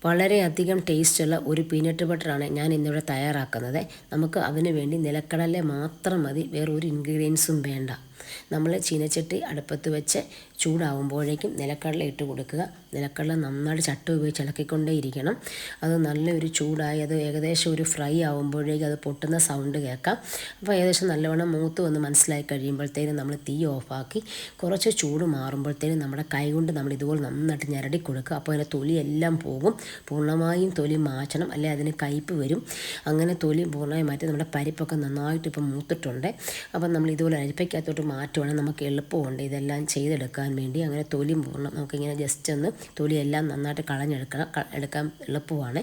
വളരെയധികം ടേസ്റ്റുള്ള ഒരു പീനട്ട് ബട്ടറാണ് ഞാൻ ഇന്നിവിടെ തയ്യാറാക്കുന്നത്. നമുക്ക് അതിന് വേണ്ടി നിലക്കടല മാത്രം മതി, വേറെ ഒരു ഇൻഗ്രീഡിയൻസും വേണ്ട. നമ്മൾ ചീനച്ചട്ടി അടുപ്പത്ത് വെച്ച് ചൂടാവുമ്പോഴേക്കും നിലക്കടല ഇട്ട് കൊടുക്കുക. നിലക്കടല നന്നായിട്ട് ചട്ടി ഉപയോഗിച്ച് ഇളക്കിക്കൊണ്ടേ ഇരിക്കണം. അത് നല്ലൊരു ചൂടായി അത് ഏകദേശം ഒരു ഫ്രൈ ആകുമ്പോഴേക്കും അത് പൊട്ടുന്ന സൗണ്ട് കേൾക്കാം. അപ്പോൾ ഏകദേശം നല്ലവണ്ണം മൂത്ത് വന്ന് മനസ്സിലായി കഴിയുമ്പോഴത്തേനും നമ്മൾ തീ ഓഫാക്കി കുറച്ച് ചൂട് മാറുമ്പോഴത്തേനും നമ്മുടെ കൈ കൊണ്ട് നമ്മൾ ഇതുപോലെ നന്നായിട്ട് ഞരടി കൊടുക്കുക. അപ്പോൾ അതിൻ്റെ തൊലിയെല്ലാം പോകും. പൂർണ്ണമായും തൊലി മാറ്റണം, അല്ലെങ്കിൽ അതിന് കയ്പ്പ് വരും. അങ്ങനെ തൊലി പൂർണ്ണമായും മാറ്റി നമ്മുടെ പരിപ്പൊക്കെ നന്നായിട്ട് ഇപ്പം മൂത്തിട്ടുണ്ട്. അപ്പം നമ്മൾ ഇതുപോലെ അരിപ്പയ്ക്കകത്തോട്ട് മാറ്റുവാണെങ്കിൽ നമുക്ക് എളുപ്പമുണ്ട് ഇതെല്ലാം ചെയ്തെടുക്കാൻ വേണ്ടി. അങ്ങനെ തൊലി പൂർണ്ണം നമുക്കിങ്ങനെ ജസ്റ്റ് ഒന്ന് തൊലിയെല്ലാം നന്നായിട്ട് എടുക്കാൻ എളുപ്പമാണ്.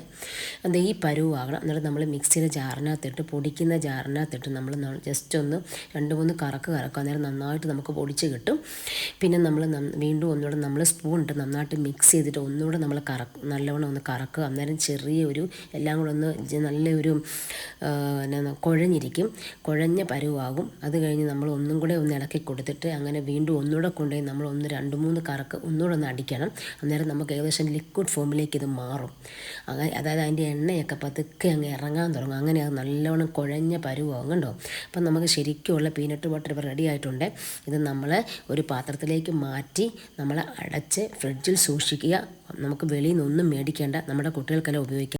അത് ഈ പരുവാകണം. എന്നിട്ട് നമ്മൾ മിക്സിയുടെ ജാറിനകത്തിട്ട് പൊടിക്കുന്ന ജാറിനകത്തിട്ട് നമ്മൾ ജസ്റ്റ് ഒന്ന് 2-3 കറക്കുക. അന്നേരം നന്നായിട്ട് നമുക്ക് പൊടിച്ച് കിട്ടും. പിന്നെ നമ്മൾ വീണ്ടും ഒന്നുകൂടെ നമ്മൾ സ്പൂൺ ഇട്ട് നന്നായിട്ട് മിക്സ് ചെയ്തിട്ട് ഒന്നുകൂടെ നമ്മൾ നല്ലവണ്ണം ഒന്ന് കറക്കുക. അന്നേരം ചെറിയൊരു എല്ലാം കൂടെ ഒന്ന് നല്ലൊരു കുഴഞ്ഞിരിക്കും, കുഴഞ്ഞ പരുവാകും. അത് കഴിഞ്ഞ് നമ്മൾ ഒന്നും കൂടെ ഒന്ന് ഇളക്കി കൊടുത്തിട്ട് അങ്ങനെ വീണ്ടും ഒന്നുകൂടെ കൊണ്ടുപോയി നമ്മൾ 2-3 കറക്ക് ഒന്നുകൂടെ ഒന്ന് അടിക്കണം. അന്നേരം നമുക്ക് ഏകദേശം ലിക്വിഡ് ഫോമിലേക്ക് ഇത് മാറും. അങ്ങനെ അതായത് അതിൻ്റെ എണ്ണയൊക്കെ പതുക്കെ അങ്ങ് ഇറങ്ങാൻ തുടങ്ങും. അങ്ങനെ അത് നല്ലവണ്ണം കുഴഞ്ഞ പരുവാകും കണ്ടോ. അപ്പം നമുക്ക് ശരിക്കുമുള്ള പീനട്ട് ബട്ടർ ഇപ്പോൾ റെഡി ആയിട്ടുണ്ട്. ഇത് നമ്മൾ ഒരു പാത്രത്തിലേക്ക് മാറ്റി നമ്മൾ അടച്ച് ഫ്രിഡ്ജിൽ സൂക്ഷിക്കുക. നമുക്ക് വെളിയിൽ നിന്നൊന്നും മേടിക്കേണ്ട, നമ്മുടെ കുട്ടികൾക്കെല്ലാം ഉപയോഗിക്കാം.